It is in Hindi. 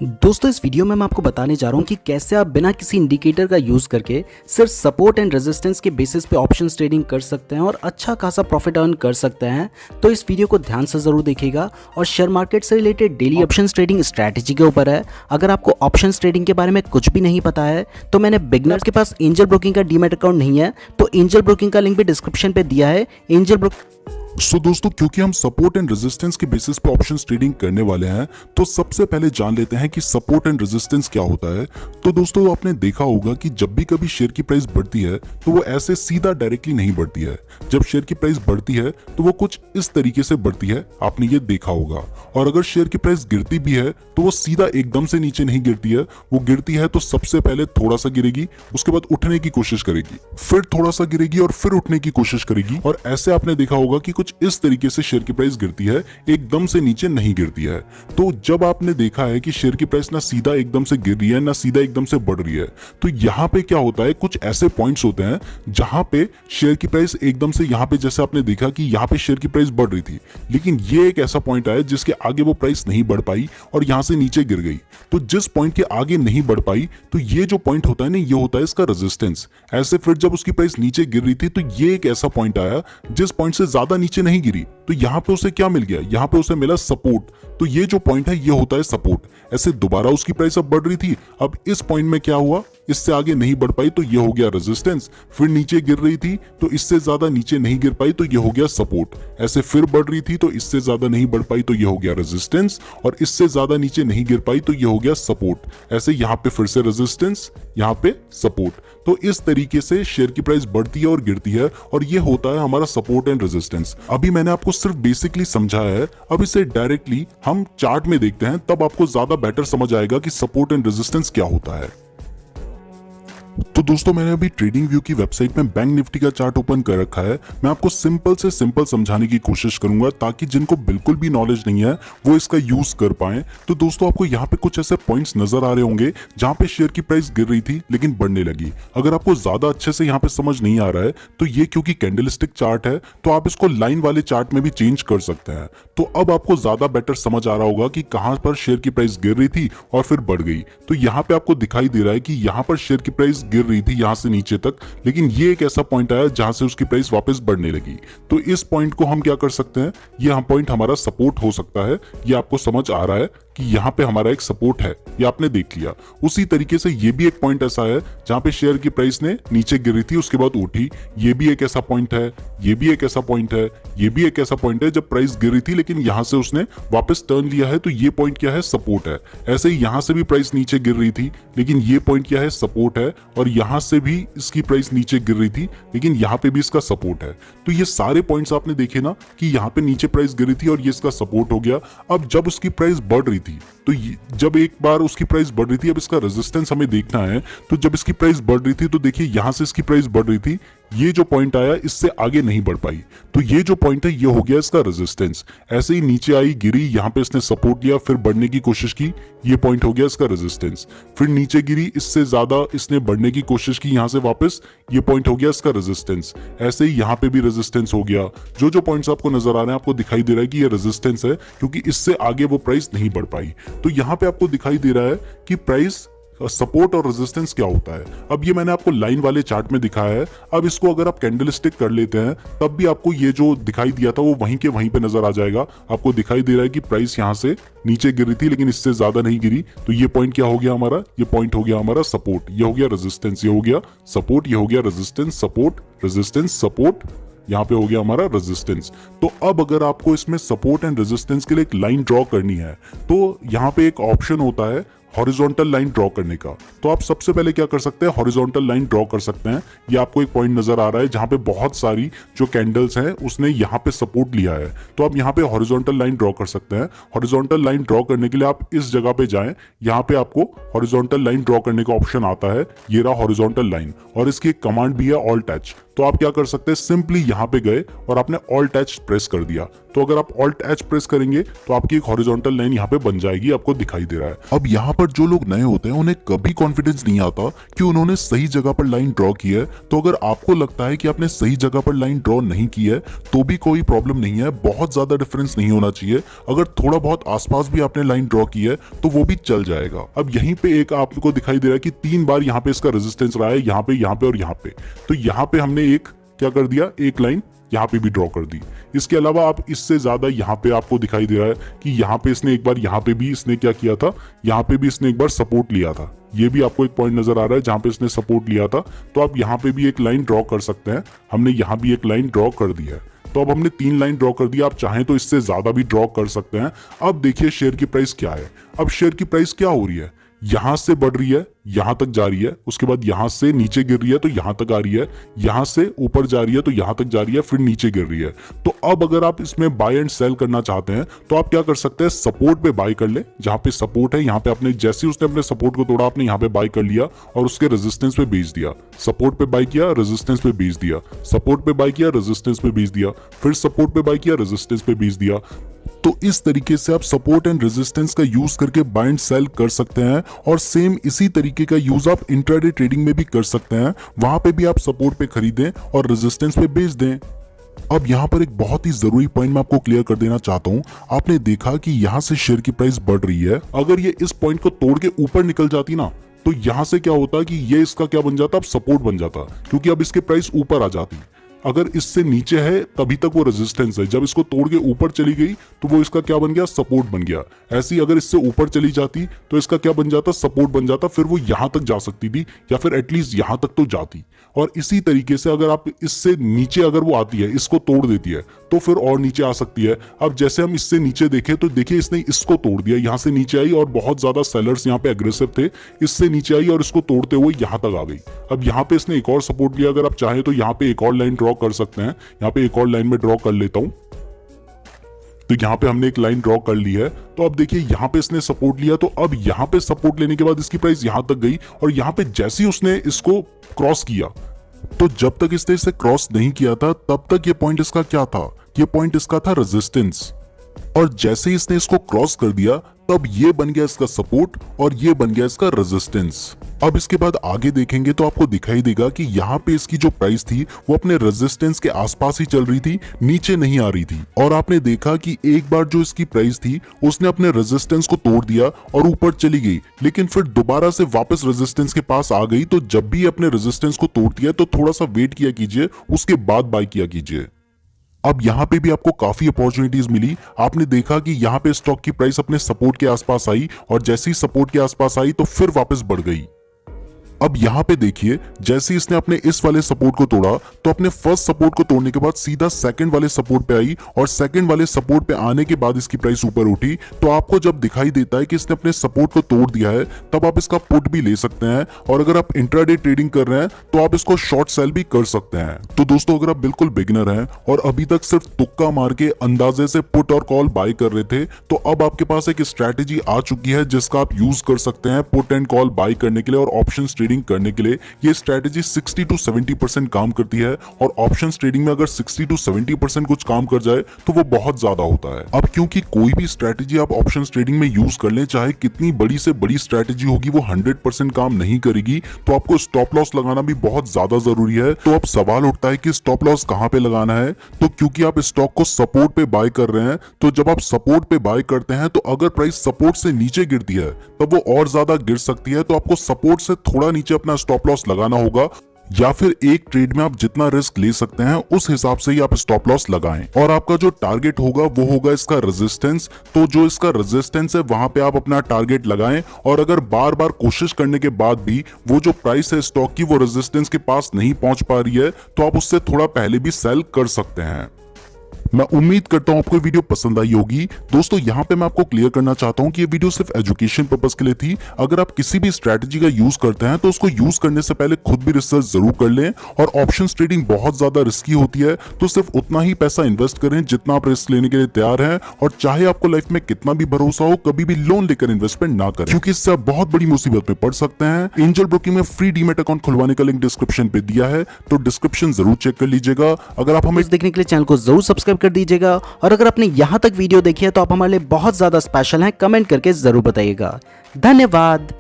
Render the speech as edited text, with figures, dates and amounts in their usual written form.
दोस्तों इस वीडियो में मैं आपको बताने जा रहा हूँ कि कैसे आप बिना किसी इंडिकेटर का यूज़ करके सिर्फ सपोर्ट एंड रेजिस्टेंस के बेसिस पे ऑप्शंस ट्रेडिंग कर सकते हैं और अच्छा खासा प्रॉफिट अर्न कर सकते हैं। तो इस वीडियो को ध्यान से ज़रूर देखिएगा और शेयर मार्केट से related daily options trading strategy के ऊपर है। अगर आपको ऑप्शंस ट्रेडिंग के बारे में कुछ भी नहीं पता है तो मैंने बिगनर्स के पास एंजल ब्रोकिंग का डीमैट अकाउंट नहीं है तो एंजल ब्रोकिंग का लिंक भी डिस्क्रिप्शन पे दिया है। एंजल ब्रोकिंग दोस्तों क्योंकि हम सपोर्ट एंड रेजिस्टेंस के बेसिस पे ऑप्शंस ट्रेडिंग करने वाले हैं तो सबसे पहले जान लेते हैं कि सपोर्ट एंड रेजिस्टेंस क्या होता है। तो दोस्तों आपने देखा होगा कि जब भी कभी शेयर की प्राइस बढ़ती है तो वो ऐसे सीधा डायरेक्टली नहीं बढ़ती है। जब शेयर की प्राइस बढ़ती है तो वो कुछ इस तरीके से बढ़ती है, आपने ये देखा होगा। और अगर शेयर की प्राइस गिरती भी है तो वो सीधा एकदम से नीचे नहीं गिरती है, वो गिरती है तो सबसे पहले थोड़ा सा गिरेगी, उसके बाद उठने की कोशिश करेगी, फिर थोड़ा सा गिरेगी और फिर उठने की कोशिश करेगी। और ऐसे आपने देखा होगा कि कुछ इस तरीके से शेयर की प्राइस गिरती है, एकदम से नीचे नहीं गिरती है। तो जब आपने देखा है कि शेयर की प्राइस ना सीधा एकदम से गिर रही है ना सीधा एकदम से बढ़ रही है, तो यहाँ पे क्या होता है, कुछ ऐसे पॉइंट्स होते हैं जहां पे शेयर की प्राइस एकदम से, यहाँ पे जैसे आपने देखा कि यहाँ पे शेयर की प्राइस बढ़ रही थी लेकिन ये एक ऐसा पॉइंट आया जिसके आगे वो प्राइस नहीं बढ़ पाई और यहाँ से नीचे गिर गई। तो जिस पॉइंट के आगे नहीं बढ़ पाई तो ये जो पॉइंट होता है ना, ये होता है इसका रेजिस्टेंस। ऐसे फिर जब उसकी प्राइस नीचे गिर रही थी तो ये एक ऐसा पॉइंट आया जिस पॉइंट से ज्यादा नीचे नहीं गिरी, तो यहां पे उसे क्या मिल गया, यहां पे उसे मिला सपोर्ट। तो ये जो पॉइंट है ये होता है सपोर्ट। ऐसे दोबारा उसकी प्राइस अब बढ़ रही थी, अब इस पॉइंट में क्या हुआ, इससे आगे नहीं बढ़ पाई तो ये हो गया रेजिस्टेंस। फिर नीचे गिर रही थी तो इससे ज्यादा नीचे नहीं गिर पाई तो ये हो गया सपोर्ट। ऐसे फिर बढ़ रही थी तो इससे ज्यादा नहीं बढ़ पाई तो ये हो गया रेजिस्टेंस, और इससे ज्यादा नीचे नहीं गिर पाई तो ये हो गया सपोर्ट। ऐसे यहाँ पे फिर से रेजिस्टेंस, यहाँ पे सपोर्ट। तो इस तरीके से शेयर की प्राइस बढ़ती है और गिरती है और ये होता है हमारा सपोर्ट एंड रेजिस्टेंस। अभी मैंने आपको सिर्फ बेसिकली समझाया है, अब इसे डायरेक्टली हम चार्ट में देखते हैं, तब आपको ज्यादा बेटर समझ आएगा कि सपोर्ट एंड रेजिस्टेंस क्या होता है। तो दोस्तों मैंने अभी ट्रेडिंग व्यू की वेबसाइट में बैंक निफ्टी का चार्ट ओपन कर रखा है। मैं आपको सिंपल से सिंपल समझाने की कोशिश करूंगा ताकि जिनको बिल्कुल भी नॉलेज नहीं है वो इसका यूज कर पाए। तो दोस्तों आपको यहाँ पे कुछ ऐसे पॉइंट्स नजर आ रहे होंगे जहां पे शेयर की प्राइस गिर रही थी लेकिन बढ़ने लगी। अगर आपको ज्यादा अच्छे से यहाँ पे समझ नहीं आ रहा है तो ये क्योंकि कैंडलस्टिक चार्ट है तो आप इसको लाइन वाले चार्ट में भी चेंज कर सकते हैं। तो अब आपको ज्यादा बेटर समझ आ रहा होगा कि कहां पर शेयर की प्राइस गिर रही थी और फिर बढ़ गई। तो यहाँ पे आपको दिखाई दे रहा है कि यहाँ पर शेयर की प्राइस गिर रही थी यहां से नीचे तक, लेकिन ये एक ऐसा पॉइंट आया जहां से उसकी प्राइस वापस बढ़ने लगी। तो इस पॉइंट को हम क्या कर सकते हैं, ये पॉइंट हमारा सपोर्ट हो सकता है। ये आपको समझ आ रहा है कि यहाँ पे हमारा एक सपोर्ट है, ये आपने देख लिया। उसी तरीके से ये भी एक पॉइंट ऐसा है जहां पे शेयर की प्राइस ने नीचे गिरी थी उसके बाद उठी, ये भी एक ऐसा पॉइंट है, ये भी एक ऐसा पॉइंट है, ये भी एक ऐसा पॉइंट है जब प्राइस गिरी थी लेकिन यहां से उसने वापस टर्न लिया है, तो ये पॉइंट क्या है, सपोर्ट है। ऐसे ही यहां से भी प्राइस नीचे गिर रही थी लेकिन ये पॉइंट क्या है, सपोर्ट है। और यहां से भी इसकी प्राइस नीचे गिर रही थी लेकिन यहाँ पे भी इसका सपोर्ट है। तो ये सारे पॉइंट्स आपने देखे ना कि यहाँ पे नीचे प्राइस गिरी थी और ये इसका सपोर्ट हो गया। अब जब उसकी प्राइस बढ़ रही थी तो जब एक बार उसकी प्राइस बढ़ रही थी, अब इसका रेजिस्टेंस हमें देखना है। तो जब इसकी प्राइस बढ़ रही थी तो देखिए यहां से इसकी प्राइस बढ़ रही थी, ये जो पॉइंट आया इससे आगे नहीं बढ़ पाई, तो ये जो पॉइंट है ये हो गया इसका रेजिस्टेंस। ऐसे ही नीचे आई, गिरी, यहां पे इसने सपोर्ट लिया, फिर बढ़ने की कोशिश की, ये पॉइंट हो गया इसका रेजिस्टेंस। फिर नीचे गिरी, इससे ज्यादा इसने बढ़ने की कोशिश की यहां से वापस, ये पॉइंट हो गया इसका रेजिस्टेंस। ऐसे ही यहां पे भी रेजिस्टेंस हो गया। जो जो पॉइंट्स आपको नजर आ रहे हैं आपको दिखाई दे रहा है कि ये रेजिस्टेंस है क्योंकि इससे आगे वो प्राइस नहीं बढ़ पाई। तो यहां पे आपको दिखाई दे रहा है कि प्राइस सपोर्ट और रेजिस्टेंस क्या होता है। अब ये मैंने आपको लाइन वाले चार्ट में दिखाया है। अब इसको अगर आप कैंडलस्टिक कर लेते हैं तब भी आपको ये जो दिखाई दिया था वो वहीं के वहीं पे नजर आ जाएगा। आपको दिखाई दे रहा है कि प्राइस यहां से नीचे गिर रही थी लेकिन इससे ज्यादा नहीं गिरी, तो ये पॉइंट क्या हो गया हमारा, ये पॉइंट हो गया हमारा सपोर्ट, ये हो गया रेजिस्टेंस, ये हो गया सपोर्ट, ये हो गया रेजिस्टेंस, सपोर्ट, रेजिस्टेंस, सपोर्ट, यहाँ पे हो गया हमारा रेजिस्टेंस। तो अब अगर आपको इसमें सपोर्ट एंड रेजिस्टेंस के लिए एक लाइन ड्रॉ करनी है तो यहाँ पे एक ऑप्शन होता है हॉरिजॉन्टल लाइन ड्रॉ करने का। तो आप सबसे पहले क्या कर सकते हैं, हॉरिजॉन्टल लाइन ड्रॉ कर सकते हैं। ये आपको एक पॉइंट नजर आ रहा है जहां पे बहुत सारी जो कैंडल्स हैं उसने यहाँ पे सपोर्ट लिया है, तो आप यहाँ पे हॉरिजॉन्टल लाइन ड्रॉ कर सकते हैं। हॉरिजॉन्टल लाइन ड्रॉ करने के लिए आप इस जगह पे जाएं, यहाँ पे आपको हॉरिजॉन्टल लाइन ड्रॉ करने का ऑप्शन आता है, ये रहा हॉरिजॉन्टल लाइन, और इसकी एक कमांड भी है ऑल्ट एच। तो आप क्या कर सकते हैं, सिंपली यहाँ पे गए और आपने ऑल्ट एच प्रेस कर दिया। तो अगर आप ऑल्ट एच प्रेस करेंगे तो आपकी एक हॉरिजॉन्टल लाइन यहाँ पे बन जाएगी, आपको दिखाई दे रहा है। अब यहाँ पर पर जो लोग नए होते हैं उन्हें कभी कॉन्फिडेंस नहीं आता कि उन्होंने सही जगह पर लाइन ड्रॉ की है। तो अगर आपको लगता है कि आपने सही जगह पर लाइन ड्रॉ नहीं की है तो भी कोई प्रॉब्लम नहीं है, बहुत ज्यादा डिफरेंस नहीं होना चाहिए। अगर थोड़ा बहुत आसपास भी आपने लाइन ड्रॉ की है तो वो भी चल जाएगा। अब यहीं पे एक आपको दिखाई दे रहा है कि 3 बार यहाँ पे इसका रेजिस्टेंस रहा है, यहाँ पे और यहाँ पे। तो यहाँ पे हमने एक क्या कर दिया, एक लाइन यहाँ पे भी ड्रॉ कर दी। इसके अलावा आप इससे ज्यादा यहाँ पे आपको दिखाई दे रहा है कि यहाँ पे इसने एक बार, यहाँ पे भी इसने क्या किया था, यहाँ पे भी इसने एक बार सपोर्ट लिया था। ये भी आपको एक पॉइंट नजर आ रहा है जहां पे इसने सपोर्ट लिया था। तो आप यहाँ पे भी एक लाइन ड्रॉ कर सकते हैं। हमने यहाँ भी एक लाइन ड्रॉ कर दी है। तो अब हमने 3 लाइन ड्रॉ कर दिया। आप चाहें तो इससे ज्यादा भी ड्रॉ कर सकते हैं। अब देखिए शेयर की प्राइस क्या है। अब शेयर की प्राइस क्या हो रही है, यहां से बढ़ रही है, यहां तक जा रही है, उसके बाद यहां से नीचे गिर रही है तो यहां तक आ रही है, यहां से ऊपर जा रही है तो यहां तक जा रही है, फिर नीचे गिर रही है। तो अब अगर आप इसमें बाय एंड सेल करना चाहते हैं तो आप क्या कर सकते हैं, सपोर्ट पे बाय कर ले। जहां पे सपोर्ट है यहां पे आपने, जैसे उसने अपने सपोर्ट को तोड़ा आपने यहां पे बाय कर लिया और उसके रेजिस्टेंस पे बेच दिया। सपोर्ट पे बाय किया, रेजिस्टेंस पे बेच दिया, सपोर्ट पे बाय किया, रेजिस्टेंस पे बेच दिया, फिर सपोर्ट पे बाय किया, रेजिस्टेंस पे बेच दिया। तो इस तरीके से आप सपोर्ट एंड रेजिस्टेंस का यूज करके बाय एंड सेल कर सकते हैं। और सेम इसी तरीके का यूज आप इंट्राडे ट्रेडिंग में भी कर सकते हैं। वहां पे भी आप सपोर्ट पे खरीदें और रेजिस्टेंस पे बेच दें। अब यहाँ पर एक बहुत ही जरूरी पॉइंट मैं आपको क्लियर कर देना चाहता हूँ। आपने देखा कि यहाँ से शेयर की प्राइस बढ़ रही है। अगर ये इस पॉइंट को तोड़ के ऊपर निकल जाती ना तो यहाँ से क्या होता कि ये इसका क्या बन जाता, अब सपोर्ट बन जाता, क्योंकि अब इसके प्राइस ऊपर आ जाती। अगर इससे नीचे है तभी तक वो रेजिस्टेंस है, जब इसको तोड़ के ऊपर चली गई तो वो इसका क्या बन गया, सपोर्ट बन गया। ऐसी अगर इससे ऊपर चली जाती तो इसका क्या बन जाता, सपोर्ट बन जाता, फिर वो यहां तक जा सकती थी या फिर एटलीस्ट यहां तक तो जाती। और इसी तरीके से अगर आप इससे नीचे अगर वो आती है, इसको तोड़ देती है तो फिर और नीचे आ सकती है। अब जैसे हम इससे नीचे देखें तो देखिए इसने इसको तोड़ दिया, यहां से नीचे आई और बहुत ज्यादा सेलर्स यहाँ पे एग्रेसिव थे, इससे नीचे आई और इसको तोड़ते हुए यहां तक आ गई। अब यहाँ पे इसने एक और सपोर्ट लिया। अगर आप चाहें तो यहाँ पे एक और लाइन ड्रॉ कर सकते हैं। यहाँ पे एक और लाइन में ड्रॉ कर लेता हूं। तो यहाँ पे हमने एक लाइन ड्रॉ कर ली है। तो अब देखिए यहाँ पे इसने सपोर्ट लिया, तो अब यहाँ पे सपोर्ट लेने के बाद इसकी प्राइस यहां तक गई और यहाँ पे जैसे ही उसने इसको क्रॉस किया, तो जब तक इसने इसे क्रॉस नहीं किया था तब तक ये पॉइंट इसका क्या था, ये पॉइंट इसका था रेजिस्टेंस। और जैसे ही इसने इसको क्रॉस कर दिया तब ये बन गया इसका सपोर्ट और ये बन गया इसका रेजिस्टेंस। अब इसके बाद आगे देखेंगे तो आपको दिखाई देगा कि यहाँ पे इसकी जो प्राइस थी वो अपने रेजिस्टेंस के आसपास ही चल रही थी, नीचे नहीं आ रही थी। और आपने देखा कि एक बार जो इसकी प्राइस थी उसने अपने रेजिस्टेंस को तोड़ दिया और ऊपर चली गई, लेकिन फिर दोबारा से वापस रेजिस्टेंस के पास आ गई। तो जब भी अपने रेजिस्टेंस को तोड़ती है तो थोड़ा सा वेट किया कीजिए, उसके बाद बाय किया कीजिए। अब यहाँ पे भी आपको काफी अपॉर्चुनिटीज मिली। आपने देखा कि यहाँ पे स्टॉक की प्राइस अपने सपोर्ट के आसपास आई और जैसे ही सपोर्ट के आसपास आई तो फिर वापस बढ़ गई। अब यहाँ पे देखिए जैसे इसने अपने इस वाले सपोर्ट को तोड़ा तो अपने फर्स्ट सपोर्ट को तोड़ने के बाद सीधा सेकंड वाले सपोर्ट पे आई और सेकंड वाले सपोर्ट पे आने के बाद इसकी प्राइस ऊपर उठी। तो आपको जब दिखाई देता है कि इसने अपने सपोर्ट को तोड़ दिया है तब आप इसका पुट भी ले सकते हैं। और अगर आप इंट्राडे ट्रेडिंग कर रहे हैं तो आप इसको शॉर्ट सेल भी कर सकते हैं। तो दोस्तों अगर आप बिल्कुल बिगिनर हैं और अभी तक सिर्फ तुक्का मार के अंदाजे से पुट और कॉल बाय कर रहे थे, तो अब आपके पास एक स्ट्रैटेजी आ चुकी है जिसका आप यूज कर सकते हैं पुट एंड कॉल बाय करने के लिए और ऑप्शन ट्रेडिंग करने के लिए। ये स्ट्रैटेजी 60 to 70% काम करती है और ऑप्शंस ट्रेडिंग में अगर 60 to 70% कुछ काम कर जाए तो वो बहुत ज्यादा होता है। अब क्योंकि कोई भी स्ट्रैटेजी आप ऑप्शंस ट्रेडिंग में यूज कर लें, चाहे कितनी बड़ी से बड़ी स्ट्रैटेजी होगी, वो 100% काम नहीं करेगी। तो आपको स्टॉप लॉस लगाना भी बहुत ज्यादा जरूरी है। तो अब सवाल उठता है कि स्टॉप लॉस कहां पे लगाना है। तो क्योंकि आप स्टॉक को सपोर्ट पे बाय कर रहे हैं, तो जब आप सपोर्ट पे बाय करते हैं तो अगर प्राइस सपोर्ट से नीचे गिरती है तब वो और ज्यादा गिर सकती है। तो आपको सपोर्ट से थोड़ा नीचे अपना स्टॉप लॉस लगाना होगा, या फिर एक ट्रेड में आप जितना रिस्क ले सकते हैं उस हिसाब से ही आप स्टॉप लॉस लगाएं। और आपका जो टारगेट होगा वो होगा इसका रेजिस्टेंस। तो जो इसका रेजिस्टेंस है वहां पे आप अपना टारगेट लगाएं। और अगर बार बार कोशिश करने के बाद भी वो जो प्राइस है स्टॉक की वो रेजिस्टेंस के पास नहीं पहुंच पा रही है तो आप उससे थोड़ा पहले भी सेल कर सकते हैं। मैं उम्मीद करता हूं आपको वीडियो पसंद आई होगी। दोस्तों यहाँ पे मैं आपको क्लियर करना चाहता हूं कि ये वीडियो सिर्फ एजुकेशन पर्पस के लिए थी। अगर आप किसी भी स्ट्रैटेजी का यूज करते हैं तो उसको यूज करने से पहले खुद भी रिसर्च जरूर कर लें। और ऑप्शंस ट्रेडिंग बहुत ज्यादा रिस्की होती है, तो सिर्फ उतना ही पैसा इन्वेस्ट करें जितना आप रिस्क लेने के लिए तैयार हैं। और चाहे आपको लाइफ में कितना भी भरोसा हो, कभी भी लोन लेकर इन्वेस्टमेंट ना करें, क्योंकि इससे आप बहुत बड़ी मुसीबत में पड़ सकते हैं। एंजल ब्रोकिंग में फ्री डीमैट अकाउंट खुलवाने का लिंक डिस्क्रिप्शन पे दिया है, तो डिस्क्रिप्शन जरूर चेक कर लीजिएगा। अगर आप हमें देखने के लिए चैनल को जरूर सब्सक्राइब कर दीजिएगा, और अगर आपने यहाँ तक वीडियो देखी है तो आप हमारे लिए बहुत ज़्यादा स्पेशल हैं, कमेंट करके ज़रूर बताइएगा। धन्यवाद।